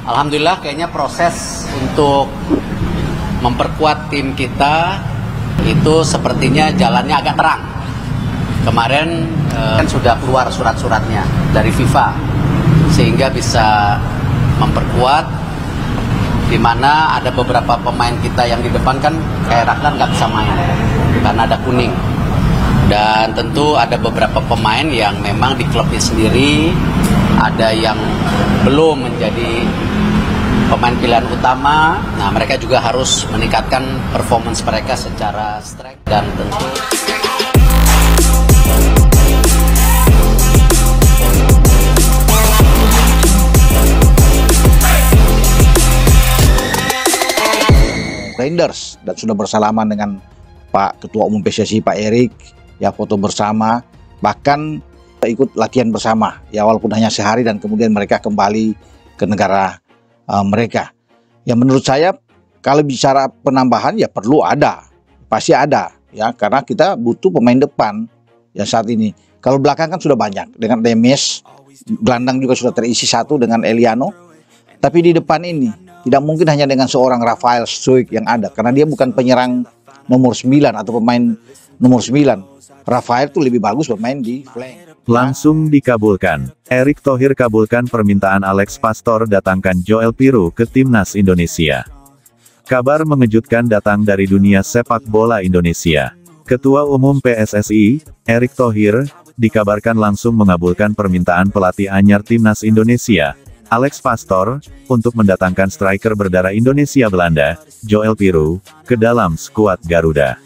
Alhamdulillah kayaknya proses untuk memperkuat tim kita itu sepertinya jalannya agak terang. Kemarin kan sudah keluar surat-suratnya dari FIFA sehingga bisa memperkuat, di mana ada beberapa pemain kita yang di depan kan kayak Ragnar nggak bisa main karena ada kuning. Dan tentu ada beberapa pemain yang memang di klubnya sendiri ada yang belum menjadi pemain pilihan utama. Nah, mereka juga harus meningkatkan performance mereka secara strike dan tentu Rangers dan sudah bersalaman dengan Pak Ketua Umum PSSI Pak Erik, ya foto bersama, bahkan ikut latihan bersama, ya walaupun hanya sehari dan kemudian mereka kembali ke negara mereka. Ya menurut saya kalau bicara penambahan ya perlu ada, pasti ada, ya karena kita butuh pemain depan ya saat ini. Kalau belakang kan sudah banyak dengan Demes, gelandang juga sudah terisi satu dengan Eliano, tapi di depan ini tidak mungkin hanya dengan seorang Rafael Struijk yang ada, karena dia bukan penyerang nomor 9 atau pemain nomor 9. Rafael itu lebih bagus bermain di flank. Langsung dikabulkan. Erick Thohir kabulkan permintaan Alex Pastor datangkan Joel Piroe ke Timnas Indonesia. Kabar mengejutkan datang dari dunia sepak bola Indonesia. Ketua Umum PSSI, Erick Thohir, dikabarkan langsung mengabulkan permintaan pelatih anyar Timnas Indonesia, Alex Pastor, untuk mendatangkan striker berdarah Indonesia Belanda, Joel Piroe, ke dalam skuad Garuda.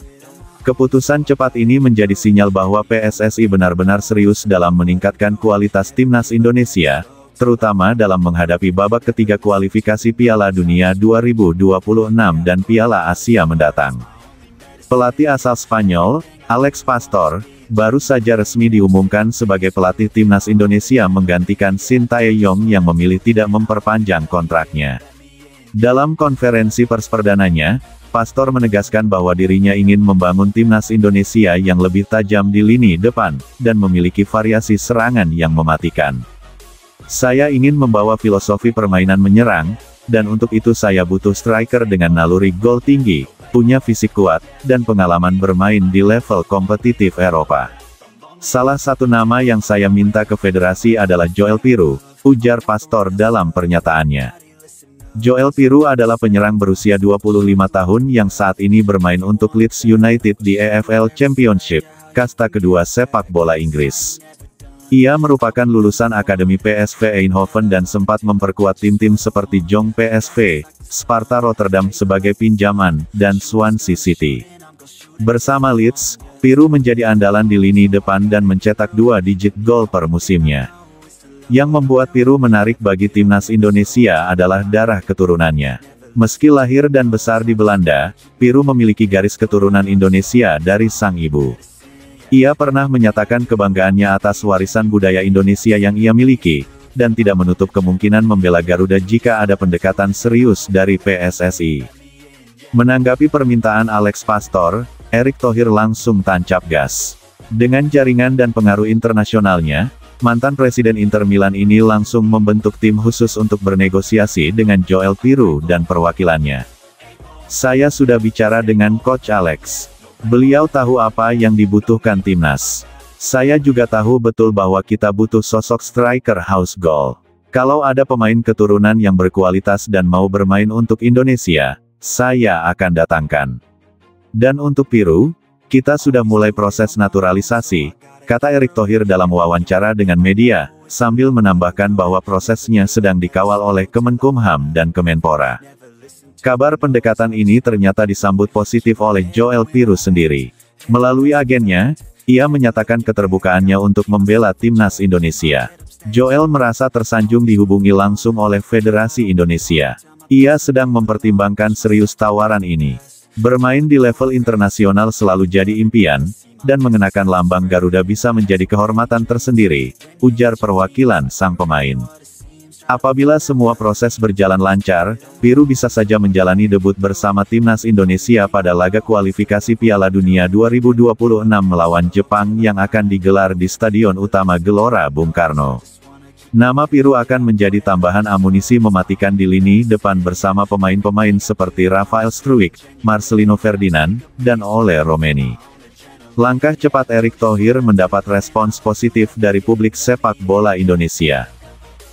Keputusan cepat ini menjadi sinyal bahwa PSSI benar-benar serius dalam meningkatkan kualitas Timnas Indonesia, terutama dalam menghadapi babak ketiga kualifikasi Piala Dunia 2026 dan Piala Asia mendatang. Pelatih asal Spanyol, Alex Pastor, baru saja resmi diumumkan sebagai pelatih Timnas Indonesia menggantikan Shin Tae-yong yang memilih tidak memperpanjang kontraknya. Dalam konferensi pers perdananya, Pastor menegaskan bahwa dirinya ingin membangun Timnas Indonesia yang lebih tajam di lini depan, dan memiliki variasi serangan yang mematikan. Saya ingin membawa filosofi permainan menyerang, dan untuk itu saya butuh striker dengan naluri gol tinggi, punya fisik kuat, dan pengalaman bermain di level kompetitif Eropa. Salah satu nama yang saya minta ke federasi adalah Joel Piroe, ujar Pastor dalam pernyataannya. Joel Piroe adalah penyerang berusia 25 tahun yang saat ini bermain untuk Leeds United di EFL Championship, kasta kedua sepak bola Inggris. Ia merupakan lulusan Akademi PSV Eindhoven dan sempat memperkuat tim-tim seperti Jong PSV, Sparta Rotterdam sebagai pinjaman, dan Swansea City. Bersama Leeds, Piroe menjadi andalan di lini depan dan mencetak 2 digit gol per musimnya. Yang membuat Piroe menarik bagi Timnas Indonesia adalah darah keturunannya. Meski lahir dan besar di Belanda, Piroe memiliki garis keturunan Indonesia dari sang ibu. Ia pernah menyatakan kebanggaannya atas warisan budaya Indonesia yang ia miliki, dan tidak menutup kemungkinan membela Garuda jika ada pendekatan serius dari PSSI. Menanggapi permintaan Alex Pastor, Erick Thohir langsung tancap gas. Dengan jaringan dan pengaruh internasionalnya, mantan Presiden Inter Milan ini langsung membentuk tim khusus untuk bernegosiasi dengan Joel Piroe dan perwakilannya. Saya sudah bicara dengan Coach Alex. Beliau tahu apa yang dibutuhkan timnas. Saya juga tahu betul bahwa kita butuh sosok striker house goal. Kalau ada pemain keturunan yang berkualitas dan mau bermain untuk Indonesia, saya akan datangkan. Dan untuk Piroe, kita sudah mulai proses naturalisasi, kata Erick Thohir dalam wawancara dengan media, sambil menambahkan bahwa prosesnya sedang dikawal oleh Kemenkumham dan Kemenpora. Kabar pendekatan ini ternyata disambut positif oleh Joel Piroe sendiri. Melalui agennya, ia menyatakan keterbukaannya untuk membela Timnas Indonesia. Joel merasa tersanjung dihubungi langsung oleh Federasi Indonesia. Ia sedang mempertimbangkan serius tawaran ini. Bermain di level internasional selalu jadi impian, dan mengenakan lambang Garuda bisa menjadi kehormatan tersendiri, ujar perwakilan sang pemain. Apabila semua proses berjalan lancar, Piroe bisa saja menjalani debut bersama Timnas Indonesia pada laga kualifikasi Piala Dunia 2026 melawan Jepang yang akan digelar di Stadion Utama Gelora Bung Karno. Nama biru akan menjadi tambahan amunisi mematikan di lini depan bersama pemain-pemain seperti Rafael Struijk, Marcelino Ferdinand, dan Ole Romeni. Langkah cepat Erick Thohir mendapat respons positif dari publik sepak bola Indonesia.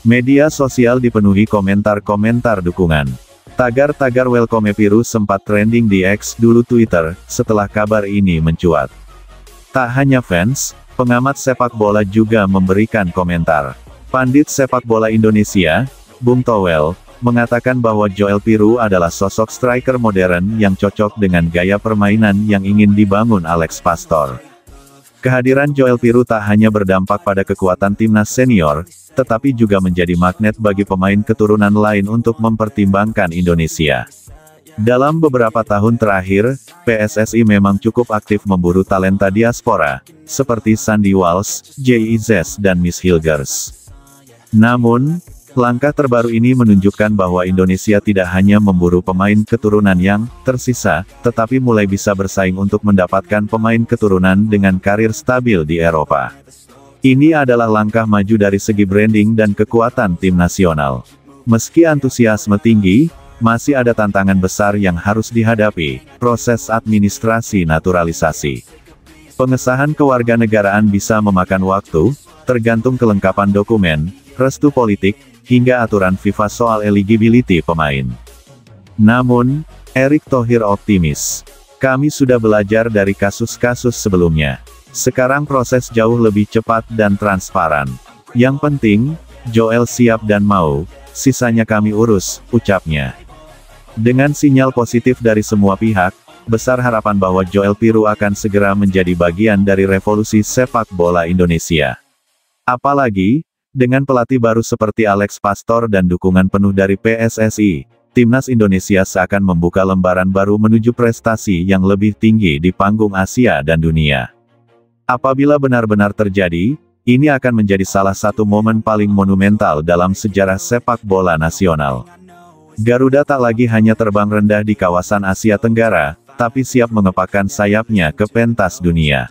Media sosial dipenuhi komentar-komentar dukungan. Tagar-tagar welcome biru sempat trending di X dulu Twitter, setelah kabar ini mencuat. Tak hanya fans, pengamat sepak bola juga memberikan komentar. Pandit sepak bola Indonesia, Bung Towel, mengatakan bahwa Joel Piroe adalah sosok striker modern yang cocok dengan gaya permainan yang ingin dibangun Alex Pastor. Kehadiran Joel Piroe tak hanya berdampak pada kekuatan timnas senior, tetapi juga menjadi magnet bagi pemain keturunan lain untuk mempertimbangkan Indonesia. Dalam beberapa tahun terakhir, PSSI memang cukup aktif memburu talenta diaspora, seperti Sandy Walsh, J.I. Zes dan Miss Hilgers. Namun, langkah terbaru ini menunjukkan bahwa Indonesia tidak hanya memburu pemain keturunan yang tersisa, tetapi mulai bisa bersaing untuk mendapatkan pemain keturunan dengan karir stabil di Eropa. Ini adalah langkah maju dari segi branding dan kekuatan tim nasional. Meski antusiasme tinggi, masih ada tantangan besar yang harus dihadapi, proses administrasi naturalisasi. Pengesahan kewarganegaraan bisa memakan waktu, tergantung kelengkapan dokumen, restu politik, hingga aturan FIFA soal eligibility pemain. Namun, Erick Thohir optimis. Kami sudah belajar dari kasus-kasus sebelumnya. Sekarang proses jauh lebih cepat dan transparan. Yang penting, Joel siap dan mau, sisanya kami urus, ucapnya. Dengan sinyal positif dari semua pihak, besar harapan bahwa Joel Piroe akan segera menjadi bagian dari revolusi sepak bola Indonesia. Apalagi, dengan pelatih baru seperti Alex Pastor dan dukungan penuh dari PSSI, timnas Indonesia seakan membuka lembaran baru menuju prestasi yang lebih tinggi di panggung Asia dan dunia. Apabila benar-benar terjadi, ini akan menjadi salah satu momen paling monumental dalam sejarah sepak bola nasional. Garuda tak lagi hanya terbang rendah di kawasan Asia Tenggara, tapi siap mengepakkan sayapnya ke pentas dunia.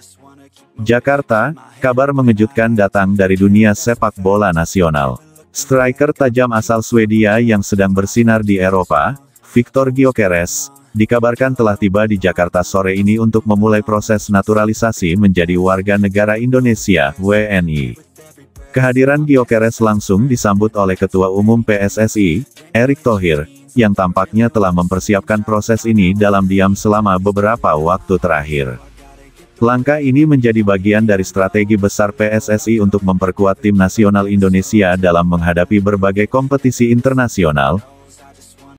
Jakarta, kabar mengejutkan datang dari dunia sepak bola nasional. Striker tajam asal Swedia yang sedang bersinar di Eropa, Viktor Gyökeres, dikabarkan telah tiba di Jakarta sore ini untuk memulai proses naturalisasi menjadi warga negara Indonesia, WNI. Kehadiran Gyökeres langsung disambut oleh Ketua Umum PSSI, Erick Thohir, yang tampaknya telah mempersiapkan proses ini dalam diam selama beberapa waktu terakhir. Langkah ini menjadi bagian dari strategi besar PSSI untuk memperkuat tim nasional Indonesia dalam menghadapi berbagai kompetisi internasional,